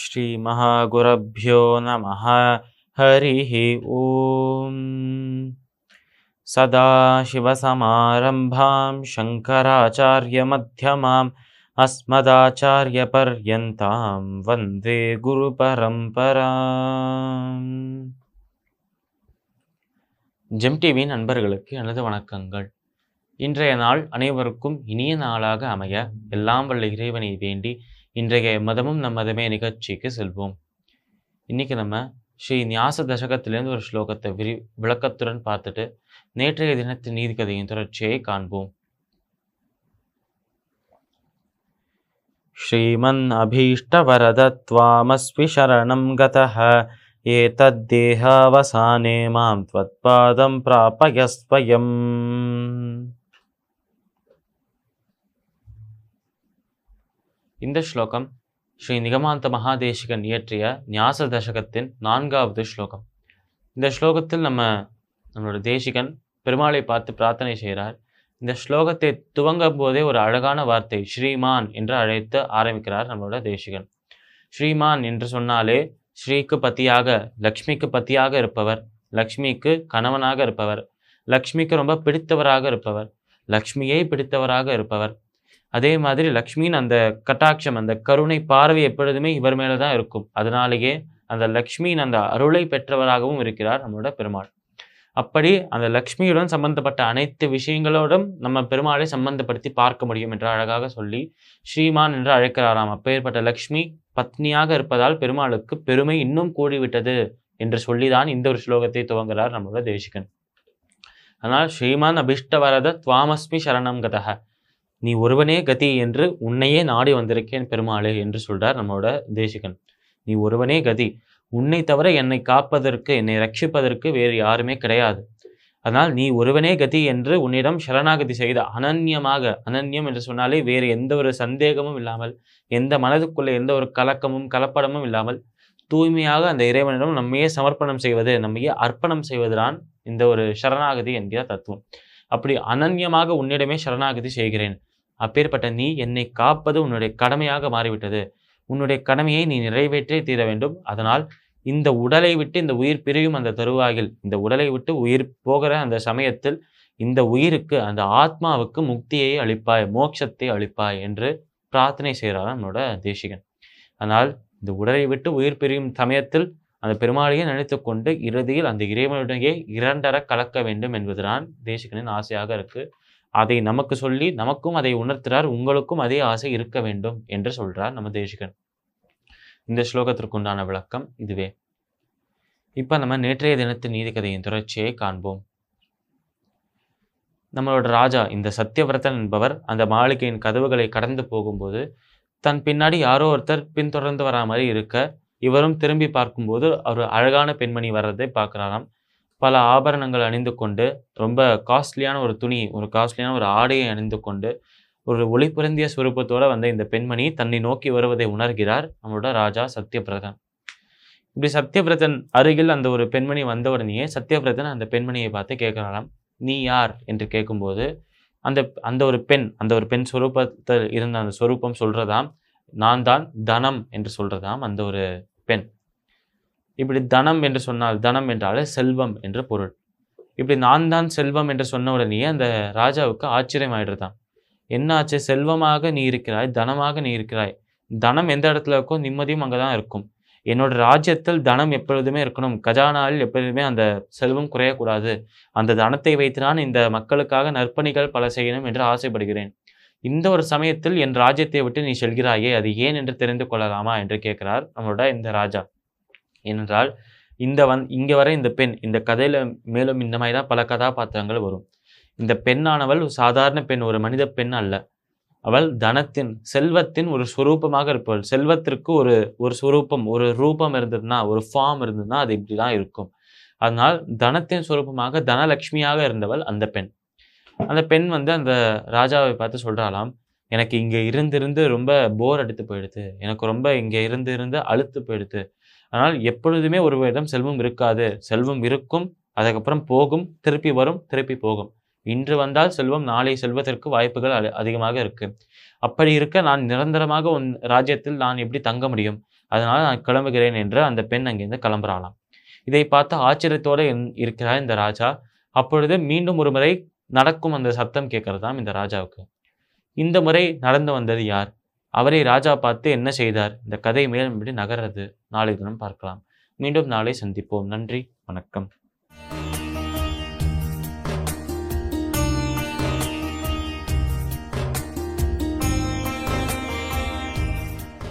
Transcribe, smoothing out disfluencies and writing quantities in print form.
ஸ்ரீ மகாகுரப்யோ நமः. ஹரிः ஓம். சதாசிவசமாரம்பாம் சங்கராச்சார்யமத்யமாம் அஸ்மதாச்சார்யபர்யந்தாம் வந்தே குருபரம்பராம். GeM TV நண்பர்களுக்கு எனது வணக்கங்கள். இன்றைய நாள் அனைவருக்கும் இனிய நாளாக அமைய எல்லாம் வல்ல இறைவனை வேண்டி இன்றைய மதமும் நம் மதமே நிகழ்ச்சிக்கு செல்வோம். இன்னைக்கு நம்ம ஸ்ரீ ஞாச தசகத்திலேருந்து ஒரு ஸ்லோகத்தை விளக்கத்துடன் பார்த்துட்டு நேற்றைய தினத்தின் நீதிக்கதையின் தொடர்ச்சியை காண்போம். ஸ்ரீமன் அபீஷ்டவரதத்வாமஸ்வி சரணம் கதஹ ஏதத்தேஹாவசானே மாம் த்வத்பாதம் ப்ராபயஸ்வயம். இந்த ஸ்லோகம் ஸ்ரீ நிகமாந்த மகாதேசிகன் இயற்றிய ஞாச தசகத்தின் 4வது ஸ்லோகம். இந்த ஸ்லோகத்தில் நம்மளோட தேசிகன் பெருமாளை பார்த்து பிரார்த்தனை செய்கிறார். இந்த ஸ்லோகத்தை துவங்கும் போதே ஒரு அழகான வார்த்தை ஸ்ரீமான் என்று அழைத்து ஆரம்பிக்கிறார் நம்மளோட தேசிகன். ஸ்ரீமான் என்று சொன்னாலே ஸ்ரீக்கு பத்தியாக, லக்ஷ்மிக்கு பத்தியாக இருப்பவர், லக்ஷ்மிக்கு கணவனாக இருப்பவர், லக்ஷ்மிக்கு ரொம்ப பிடித்தவராக இருப்பவர், லக்ஷ்மியை பிடித்தவராக இருப்பவர். அதே மாதிரி லக்ஷ்மியின் அந்த கட்டாட்சம், அந்த கருணை பார்வை எப்பொழுதுமே இவர் மேலே தான் இருக்கும். அதனாலேயே அந்த லக்ஷ்மியின் அந்த அருளை பெற்றவராகவும் இருக்கிறார் நம்மளோட பெருமாள். அப்படி அந்த லக்ஷ்மியுடன் சம்பந்தப்பட்ட அனைத்து விஷயங்களோடும் நம்ம பெருமாளை சம்பந்தப்படுத்தி பார்க்க முடியும் என்று அழகாக சொல்லி ஸ்ரீமான் என்று அழைக்கிறாராம். அப்பேற்பட்ட லக்ஷ்மி பத்னியாக இருப்பதால் பெருமாளுக்கு பெருமை இன்னும் கூடிவிட்டது என்று சொல்லிதான் இந்த ஒரு ஸ்லோகத்தை துவங்குகிறார் நம்மளோட தேசிகன். ஆனால் ஸ்ரீமான் அபிஷ்டவரத துவாமஸ்மி சரணம் கதஹ, நீ ஒருவனே கதி என்று உன்னையே நாடி வந்திருக்கேன் பெருமாளே என்று சொல்றார் நம்மளோட தேசிகன். நீ ஒருவனே கதி, உன்னை தவிர என்னை காப்பதற்கு, என்னை ரட்சிப்பதற்கு வேறு யாருமே கிடையாது. அதனால் நீ ஒருவனே கதி என்று உன்னிடம் சரணாகதி செய்த அனன்யமாக, அனன்யம் என்று சொன்னாலே வேறு எந்த ஒரு சந்தேகமும் இல்லாமல், எந்த மனதுக்குள்ளே எந்த ஒரு கலக்கமும் கலப்படமும் இல்லாமல் தூய்மையாக அந்த இறைவனிடம் நம்மையே சமர்ப்பணம் செய்வது, நம்மையே அர்ப்பணம் செய்வதுதான் இந்த ஒரு சரணாகதி என்கிற தத்துவம். அப்படி அனன்யமாக உன்னிடமே சரணாகதி செய்கிறேன். அப்பேற்பட்ட நீ என்னை காப்பது உன்னுடைய கடமையாக மாறிவிட்டது. உன்னுடைய கடமையை நீ நிறைவேற்றே தீர வேண்டும். அதனால் இந்த உடலை விட்டு இந்த உயிர் பிரியும் அந்த தருவாயில், இந்த உடலை விட்டு உயிர் போகிற அந்த சமயத்தில் இந்த உயிருக்கு, அந்த ஆத்மாவுக்கு முக்தியை அளிப்பாய், மோட்சத்தை அளிப்பாய் என்று பிரார்த்தனை செய்கிறார் நம்மளோட தேசிகன். ஆனால் இந்த உடலை விட்டு உயிர் பிரியும் சமயத்தில் அந்த பெருமாளையே நினைத்து கொண்டு இறுதியில் அந்த இறைவனுடைய இரண்டர கலக்க வேண்டும் என்பதுதான் தேசிகனின் ஆசையாக இருக்கு. அதை நமக்கு சொல்லி நமக்கும் அதை உணர்த்துறார். உங்களுக்கும் அதே ஆசை இருக்க வேண்டும் என்று சொல்றார் நம்ம தேசிகன். இந்த ஸ்லோகத்திற்குண்டான விளக்கம் இதுவே. இப்ப நம்ம நேற்றைய தினத்தின் நீதிக்கதையின் தொடர்ச்சியை காண்போம். நம்மளோட ராஜா இந்த சத்தியவிரதன் என்பவர் அந்த மாளிகையின் கதவுகளை கடந்து போகும்போது தன் பின்னாடி யாரோ ஒருத்தர் பின்தொடர்ந்து வரா மாதிரி இருக்க, இவரும் திரும்பி பார்க்கும்போது ஒரு அழகான பெண்மணி வர்றதை பார்க்கிறாராம். பல ஆபரணங்கள் அணிந்து கொண்டு, ரொம்ப காஸ்ட்லியான ஒரு துணி, ஒரு காஸ்ட்லியான ஒரு ஆடையை அணிந்து கொண்டு, ஒரு ஒளி பொருந்திய சுரூபத்தோடு வந்த இந்த பெண்மணி தன்னை நோக்கி வருவதை உணர்கிறார் நம்மளோட ராஜா சத்தியவிரதன். இப்படி சத்தியவிரதன் அருகில் அந்த ஒரு பெண்மணி வந்த உடனேயே சத்தியவிரதன் அந்த பெண்மணியை பார்த்து கேட்கிறாராம், நீ யார் என்று கேட்கும்போது அந்த ஒரு பெண் சொரூபத்தில் இருந்த அந்த சொரூபம் சொல்றதாம், நான் தான் தனம் என்று சொல்றதாம் அந்த ஒரு பெண். இப்படி தனம் என்று சொன்னால், தனம் என்றாலே செல்வம் என்று பொருள். இப்படி நான் தான் செல்வம் என்று சொன்ன உடனே அந்த ராஜாவுக்கு ஆச்சரியம் ஆயிடுறதாம். என்ன ஆச்சு? செல்வமாக நீ இருக்கிறாய், தனமாக நீ இருக்கிறாய். தனம் எந்த இடத்துல இருக்கோ நிம்மதியும் அங்கதான் இருக்கும். என்னோட ராஜ்யத்தில் தனம் எப்பொழுதுமே இருக்கணும், கஜானாவில் எப்பொழுதுமே அந்த செல்வம் குறையக்கூடாது. அந்த தனத்தை வைத்து நான் இந்த மக்களுக்காக நற்பணிகள் பல செய்யணும் என்று ஆசைப்படுகிறேன். இந்த ஒரு சமயத்தில் என் ராஜ்யத்தை விட்டு நீ செல்கிறாயே, அது ஏன் என்று தெரிந்து கொள்ளலாமா என்று கேட்கிறார் நம்மளோட இந்த ராஜா. ஏனென்றால் இங்க வர இந்த பெண், இந்த கதையில மேலும் இந்த மாதிரி தான் பல கதாபாத்திரங்கள் வரும். இந்த பெண்ணானவள் சாதாரண பெண், ஒரு மனித பெண் அல்ல. அவள் தனத்தின், செல்வத்தின் ஒரு சுரூபமாக இருப்பவள். செல்வத்திற்கு ஒரு சுரூபம், ஒரு ரூபம் இருந்ததுன்னா, ஒரு ஃபார்ம் இருந்ததுன்னா அது இப்படிதான் இருக்கும். அதனால் தனத்தின் சுரூபமாக தனலட்சுமியாக இருந்தவள் அந்த பெண். அந்த பெண் அந்த ராஜாவை பார்த்து சொல்றாளாம், எனக்கு இங்கே இருந்து ரொம்ப போர் அடித்து போயிடுது, எனக்கு ரொம்ப இங்கே இருந்து அழுத்து போயிடுது. ஆனால் எப்பொழுதுமே ஒரு விதம் செல்வம் இருக்காது, செல்வம் இருக்கும், அதுக்கப்புறம் போகும், திருப்பி வரும், திருப்பி போகும். இன்று வந்தால் செல்வம் நாளை செல்வதற்கு வாய்ப்புகள் அதிகமாக இருக்கு. அப்படி இருக்க நான் நிரந்தரமாக உன் ராஜ்யத்தில் நான் எப்படி தங்க முடியும்? அதனால நான் கிளம்புகிறேன் என்று அந்த பெண் அங்கிருந்து கிளம்புறாளாம். இதை பார்த்து ஆச்சரியத்தோடு இருக்கிறார் இந்த ராஜா. அப்பொழுது மீண்டும் ஒரு முறை நடக்கும் அந்த சத்தம் கேட்கிறதாம் இந்த ராஜாவுக்கு. இந்த முறை நடந்து வந்தது யார்? அவரை ராஜா பார்த்து என்ன செய்தார்? இந்த கதை மேலும் எப்படி நகர்றது? நாளை தினம் பார்க்கலாம். மீண்டும் நாளை சந்திப்போம். நன்றி, வணக்கம்.